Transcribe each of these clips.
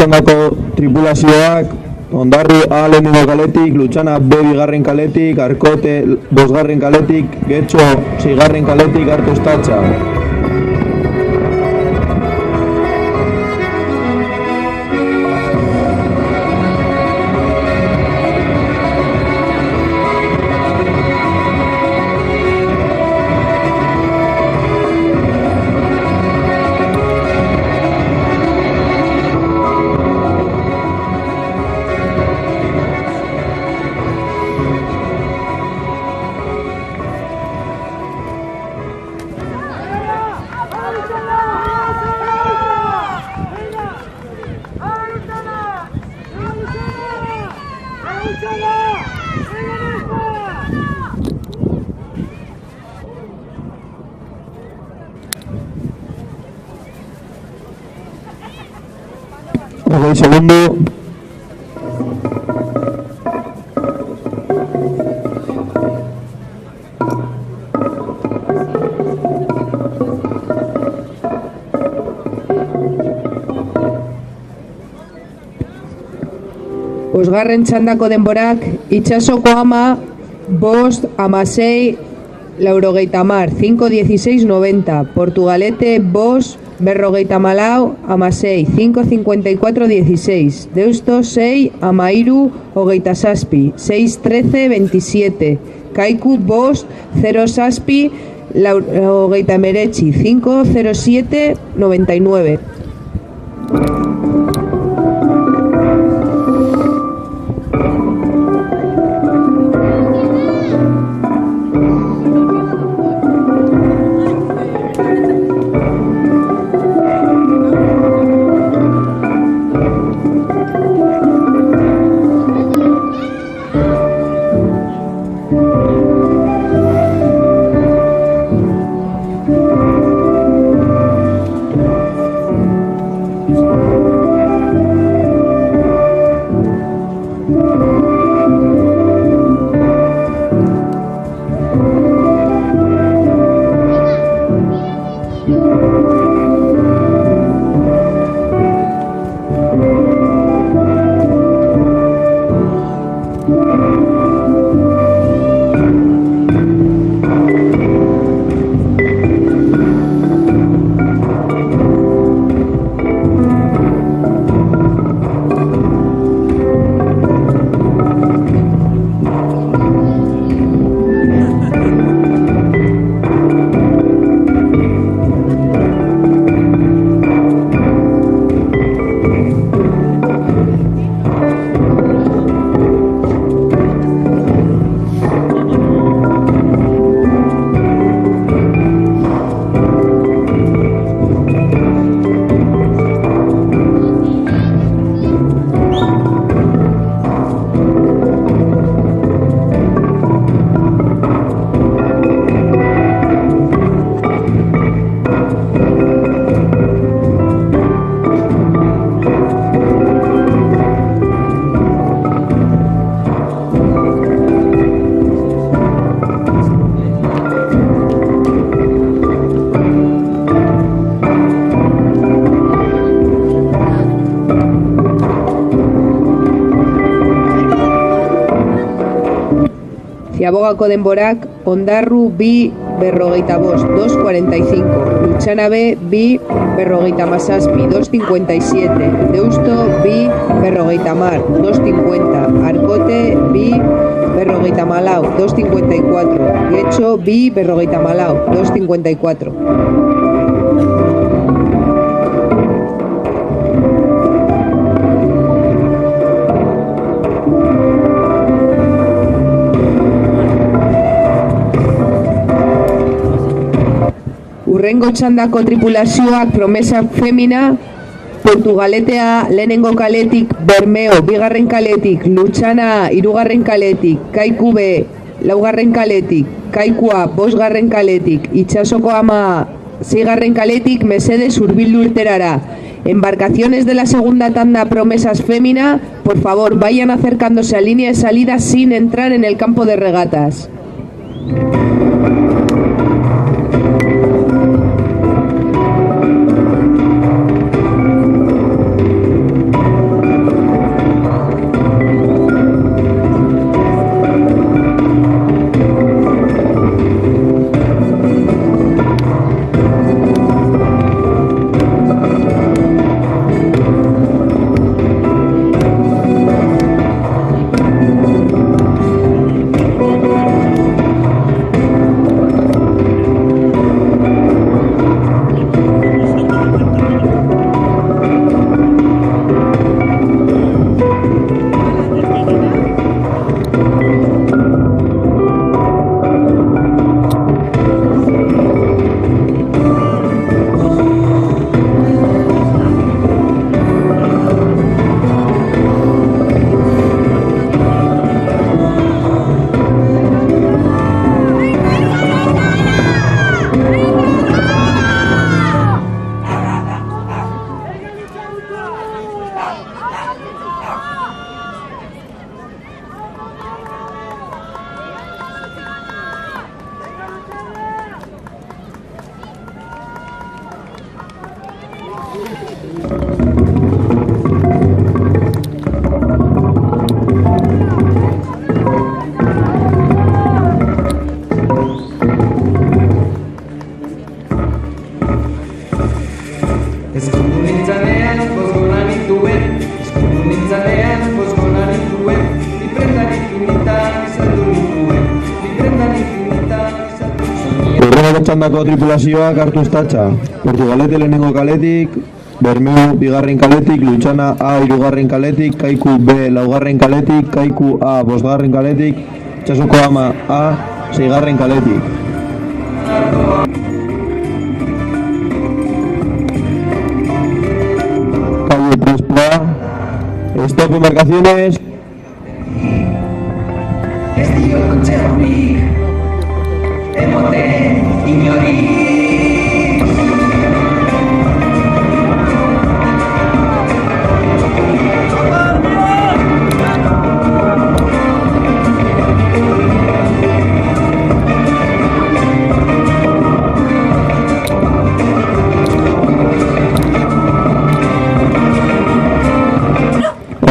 txandako tripulazioak Ondarru A lehenengo kaletik, Lutxana B bigarren kaletik, Arkote bosgarren kaletik, Getxo seigarren kaletik, Arto Estatxa. Hogei segundo. Bosgarren txandako denborak, Itsasoko ama, bost, amasei, laurogeita mar, 5-16-90. Portugalete, bost, berrogeita malau, amasei, 5-54-16. Deusto, 6, amairu, hogeita saspi, 6-13-27. Kaiku, bost, 0 saspi, hogeita meretzi, 5-07-99. Ziabogako denborak, Ondarru bi berrogeita bost, 2.45. Lutxana B bi berrogeita mazazpi, 2.57. Deusto bi berrogeita mar, 2.50. Arkote bi berrogeita malau, 2.54. Getxo bi berrogeita malau, 2.54. Urrengo txandako tripulazioak Promesa Femina, Portugaletea lehenengo kaletik, Bermeo bigarren kaletik, Lutxana hirugarren kaletik, Kaiku B laugarren kaletik, Kaikua bosgarren kaletik, Itsasoko ama seigarren kaletik, mesedez hurbildu irterara. Embarcaciones de la segunda tanda Promesas Femina, por favor, vayan acercándose a línea de salida sin entrar en el campo de regatas. Bigarren txandako tripulazioak hartu estatxa. Portugalete lehenengo kaletik, Bermeo bigarren kaletik, Lutxana A hirugarren kaletik, Kaiku B laugarren kaletik, Kaiku A bosgarren kaletik, Itxasoko Ama A seigarren kaletik. Calle 3 Pla. Stop embarcaciones. Estilo Txernik, emote inori.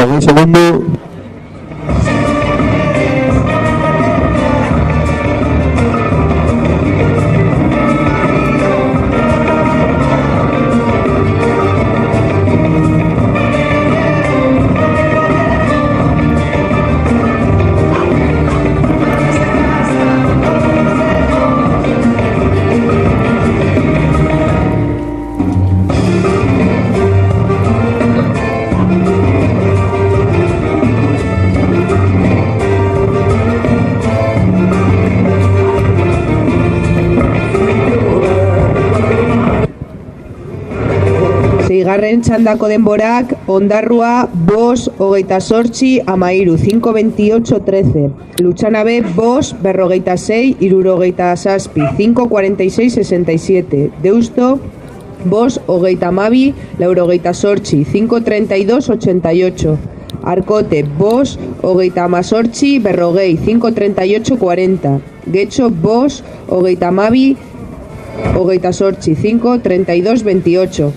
Un segundo. Seigarren txandako denborak, Ondarrua, 5:28, 5:28, 13. Lutxana B, 5:46, 67, 5:46, 67. Deusto, 5:22, 88, 5:32, 88. Arkote, 5:18, 5:38, 40. Getxo, 5:22, 88, 5:32, 28.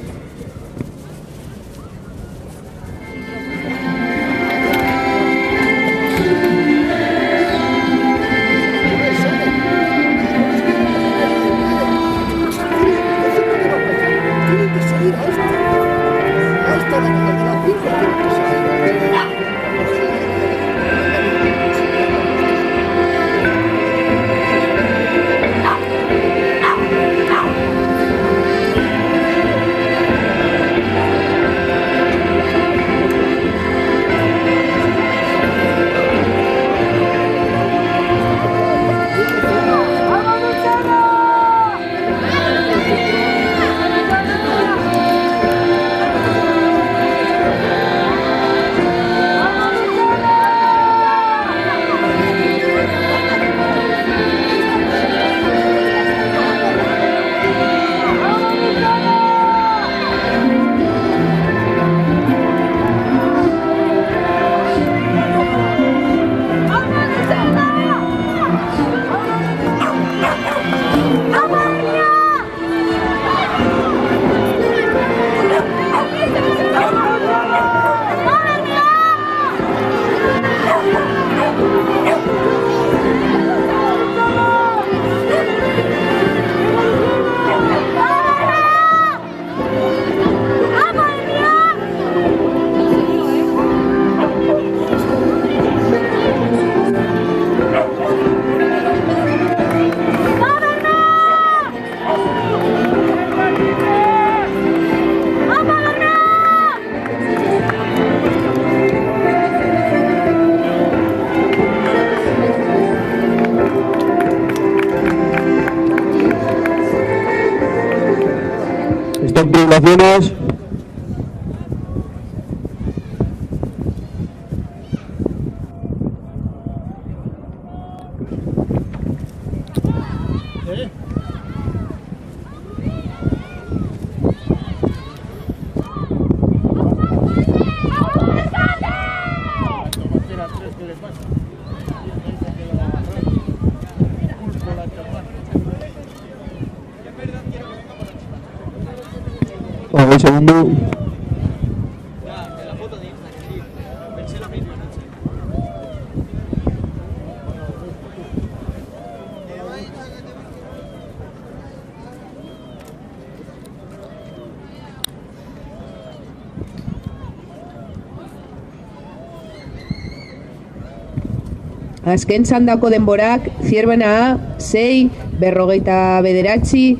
Tripulaciones. Un segundo. Azken txandako denborak, Zierbena A, 6, 59,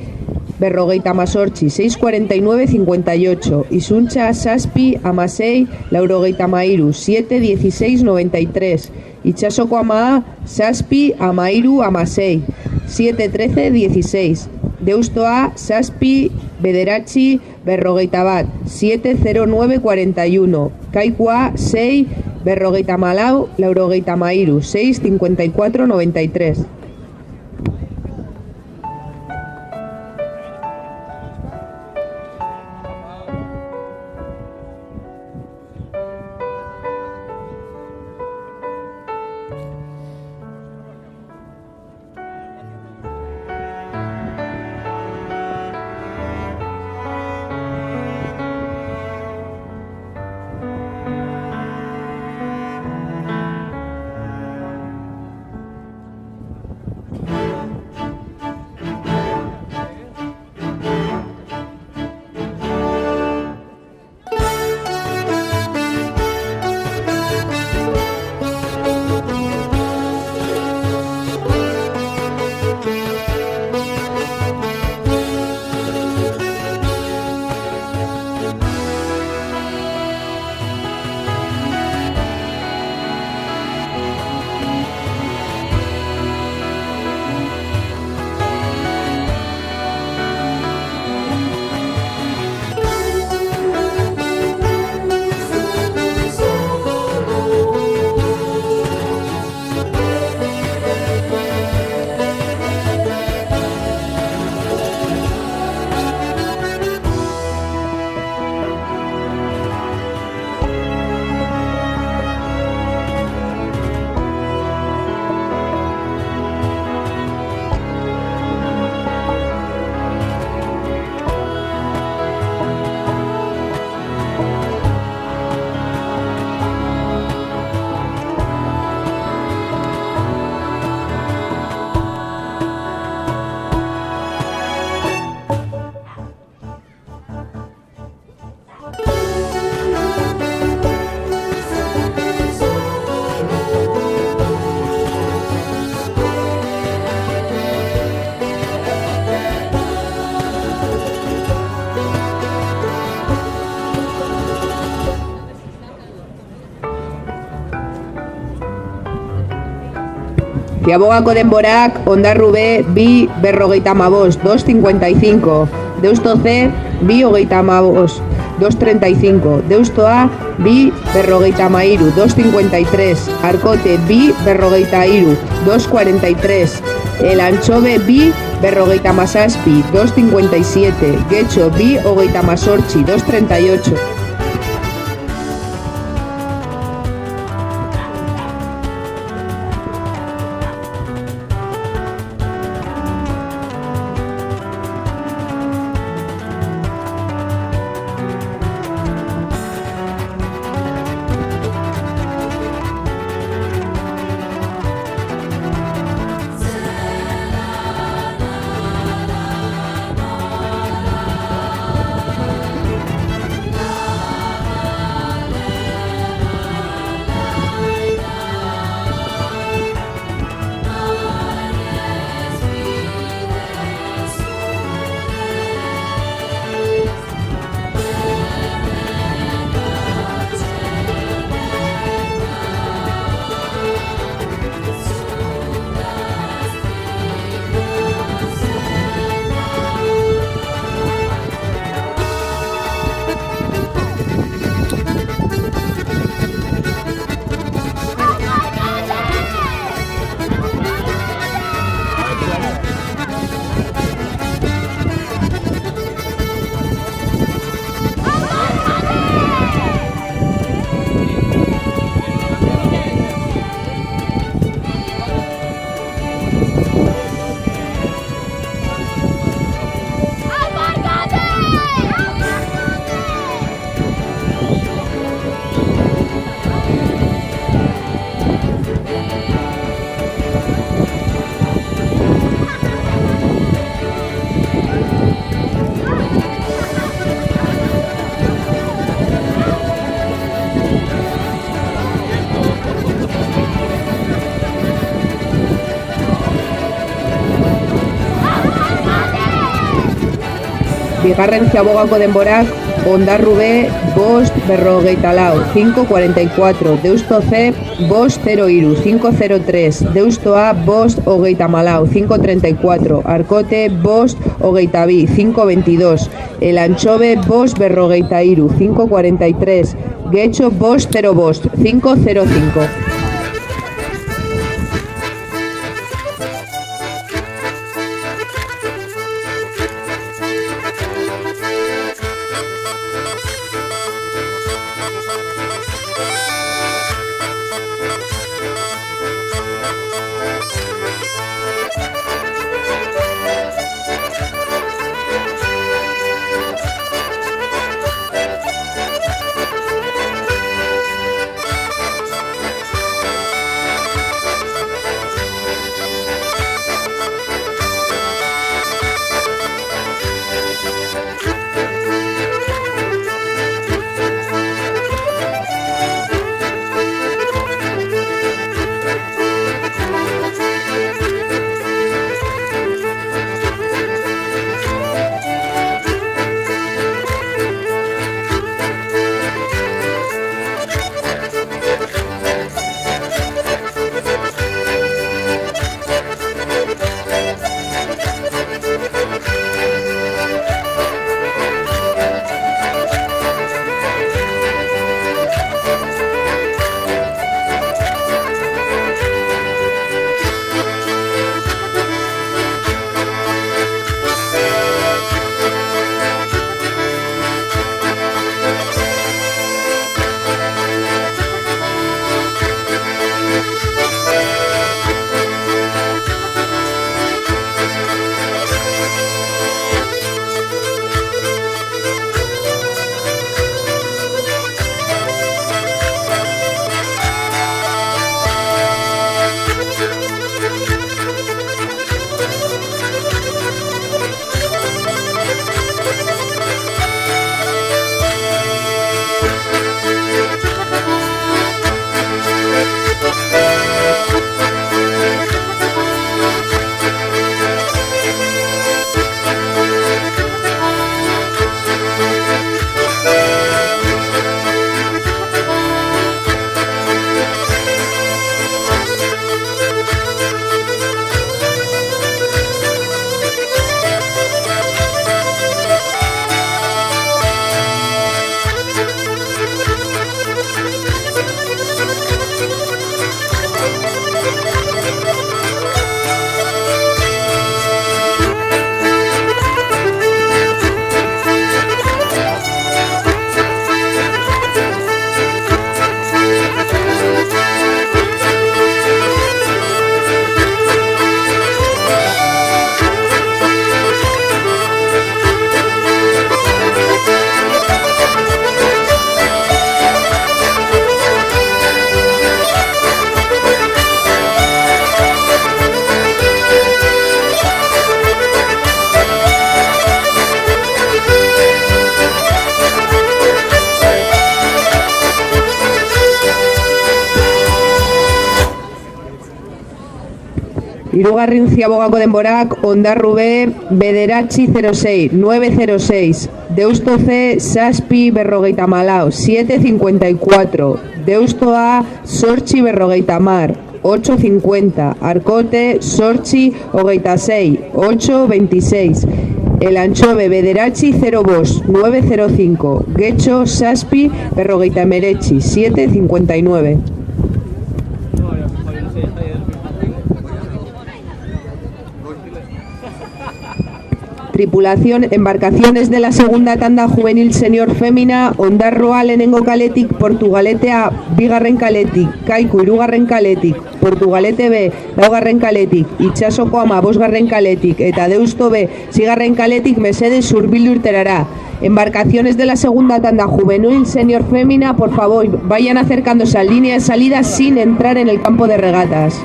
649,58. Isuntza 7, 16, 93, 7, 16, 93. Itxasoko ama 7, 13, 16, 7, 13, 16. Deustoa 7, 9, 7, 09, 41. Kaikua 6, 94, 6, 54, 93. Ziabogako denborak, Ondarrube, 2, 55, 2.55. Deusto C, 2, 35, 2.35. Deustoa, 2, 53, 2.53. Arkote, 2, 53, 2.43. El Anchove, 2, 57, 2.57. Getxo, 2, 28, 2.38. bigarren ziabogako denborak Ondarru B, bost berrogeita lau, 5.44, Deusto C, bost 0-3, 5.03, Deusto A, bost hogeita malau, 5.34, Arkote, bost hogeita bi, 5.22, El Anchove, bost berrogeita iru, 5.43, Getxo, bost 0 bost, 5.05. Hirugarren ziabogako denborak Ondarru B, bederatzi 06, 9.06, Deusto C, zazpi berrogeita malau, 7.54, Deusto A, zortzi berrogeita mar, 8.50, Arkote, zortzi hogeita sei, 8.26, El Anchove bederatzi 0 bost, 9.05, Getxo zazpi berrogeita emeretzi, 7.59. Tripulación, embarcaciones de la segunda tanda juvenil senior fémina, Ondarroa lehenengo kaletik, Portugaletea bigarren kaletik, Kaiku hirugarren kaletik, Portugalete B laugarren kaletik, Itsasoko ama bosgarren kaletik, eta Deusto B zigarren kaletik mesedez hurbildu irterara. Embarcaciones de la segunda tanda juvenil senior fémina, por favor, vayan acercándose a línea de salida sin entrar en el campo de regatas.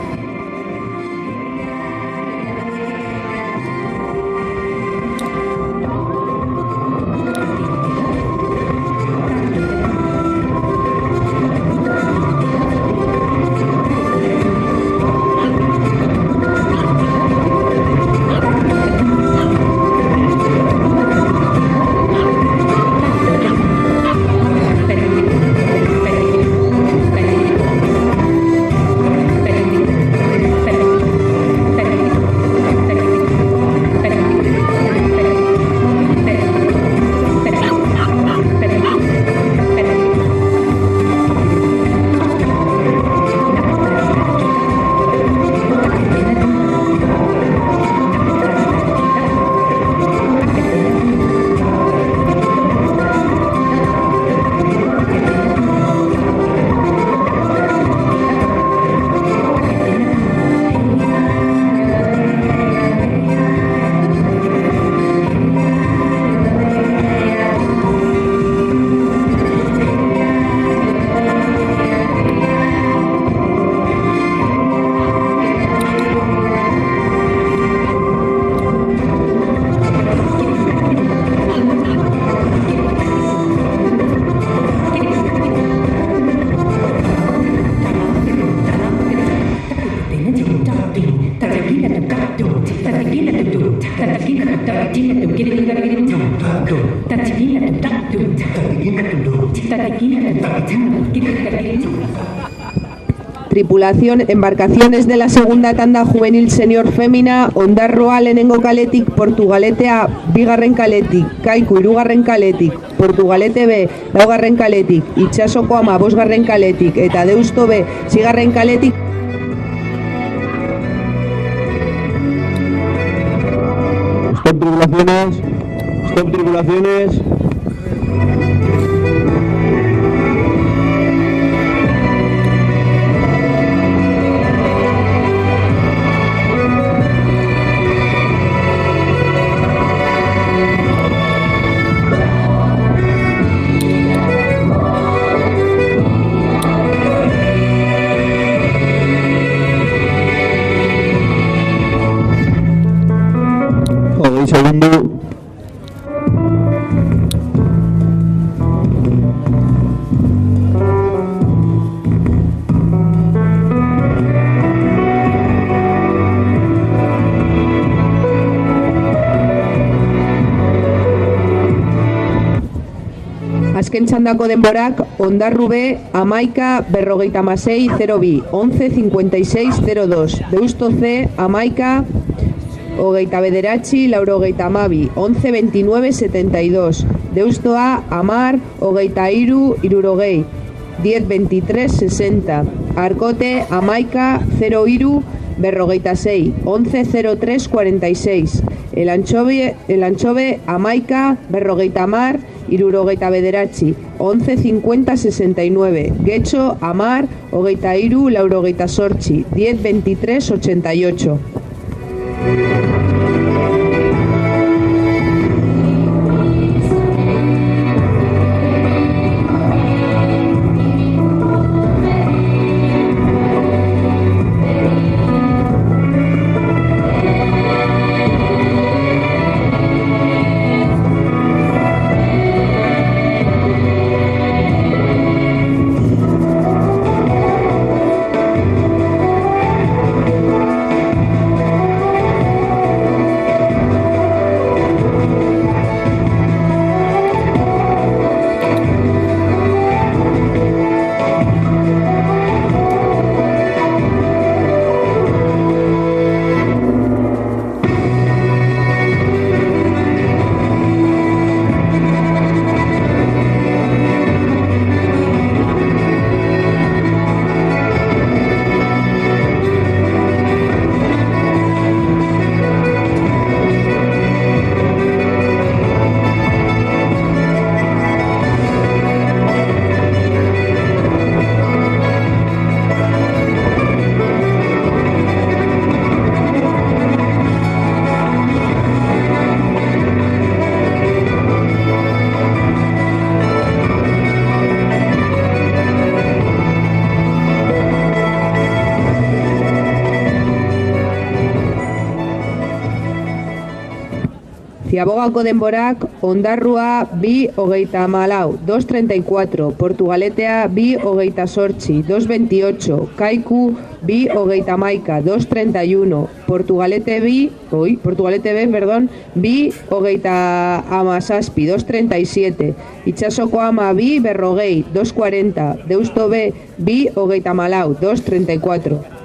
Tripulación, embarcaciones de la segunda tanda juvenil senior fémina, Ondarroa lehenengo kaletik, Portugaletea bigarren kaletik, Kaiku hirugarren kaletik, Portugalete B laugarren kaletik, Itsasoko Ama bosgarren kaletik eta Deusto B seigarren kaletik. Stop tripulaciones. Stop tripulaciones. Segundo. Azken txandako denborak, Ondarru B, Amaika, berrogeita masei, 0 bi, 11.56.02, Deusto C, Amaika, hogeita bederatzi, laurogeita amabi, 11.29.72, Deusto A, Amar, hogeita iru, irurogei, 10.23.60, Arkote, Amaika, 0 iru, berrogeita sei, 11.03.46, El Anchove, Amaika, berrogeita amar, irurogeita bederatzi, 11.50.69, Getxo, Amar, hogeita iru, laurogeita sortzi, 10.23.88. Ziabogako denborak, Ondarrua bi hogeita hamalau, 2.34, Portugaletea bi hogeita sortzi, 2.28, Kaiku bi hogeita hamaika, 2.31, Portugalete B, bi hogeita hamazazpi, 2.37, Itsasoko Ama bi berrogei, 2.40, Deusto B bi hogeita hamalau, 2.34.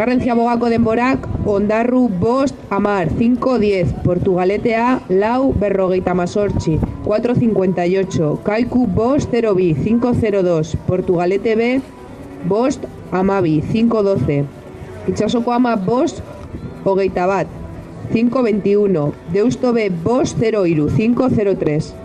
Bigarren ziabogako denborak, Ondarru bost, amar, 5-10, Portugaletea, lau, 58, 4-58, Kaiku bost, 0-bi, 5-0-2, Portugalete B, bost, amabi, 5-12, Itsasoko ama bost, 21, 5-21, Deusto B, bost, 0-iru, 5-0-3.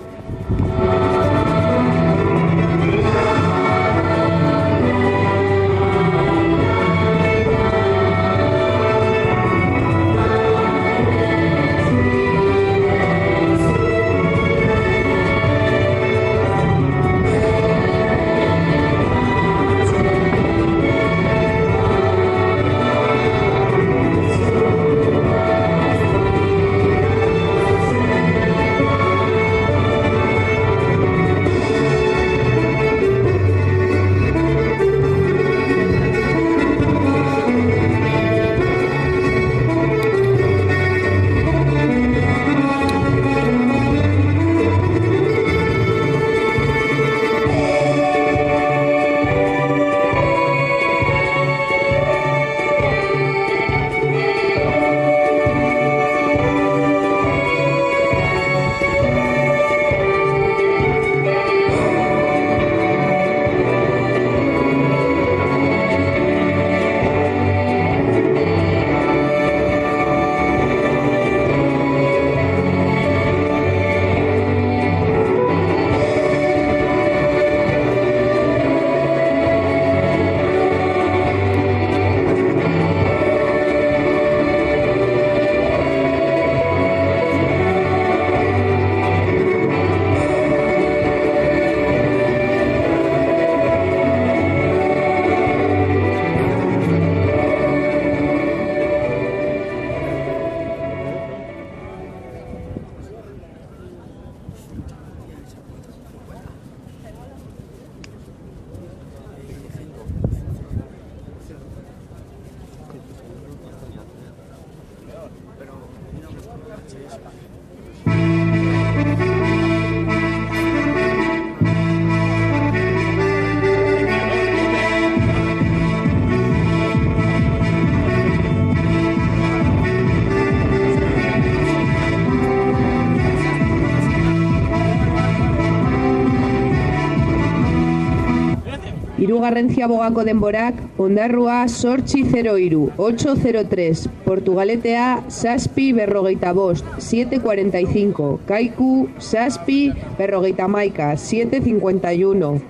Hirugarren ziabogako denborak, Ondarrua sortzi 0-iru, 8-0-3, Portugaletea zazpi 55, 7-45, Kaiku zazpi 51, 7-51,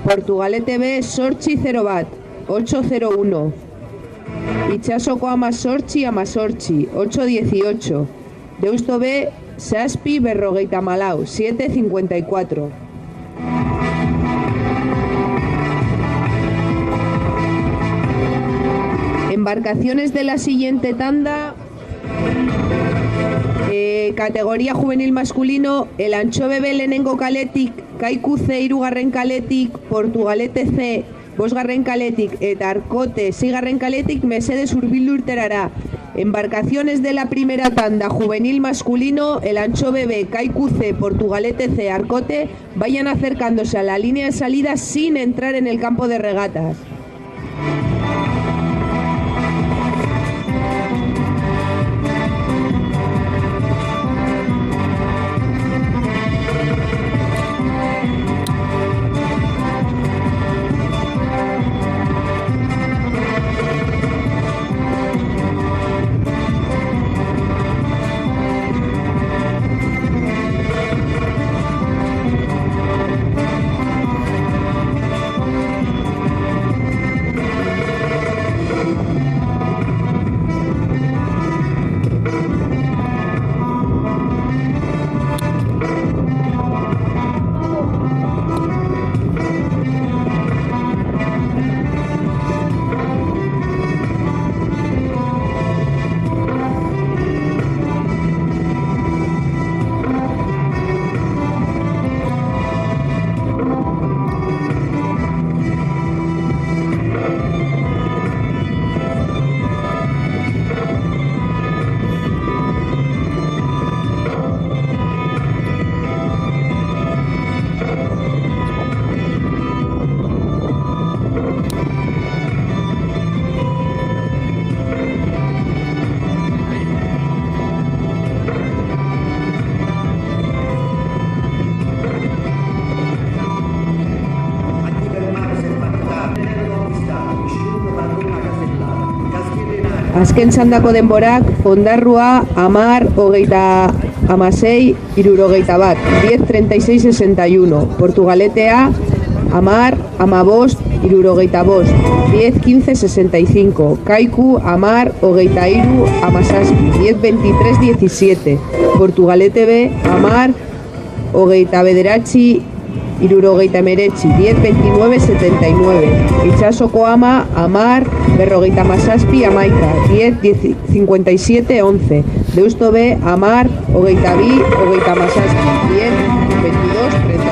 Portugalete B sortzi 0-bat, 8-0-1, Itsasoko ama sortzi 8-18, Deusto B zazpi 54, 7-54. Embarcaciones de la siguiente tanda, categoría juvenil masculino, el Antxobe B lehenengo kaletik, Kaiku C hirugarren kaletik, Portugalete C bosgarren kaletik eta Arkote seigarren kaletik mesedez hurbildu irterara. Embarcaciones de la primera tanda juvenil masculino, el Antxobe B, Kaiku C, Portugalete C, Arkote, vayan acercándose a la línea de salida sin entrar en el campo de regatas. Azken txandako denborak, Ondarrua, 10, 36, 61, 10, 36, 61. Portugaletea, 10, 15, 65, 10, 15, 65. Kaiku, 10, 23, 17, 10, 23, 17. Portugalete B, 10, 29, 10, 29, 79. Itxasoko ama, 10, 57, 11, 10, 57, 11. Deusto B, 10, 22, 17, 10, 22, 30.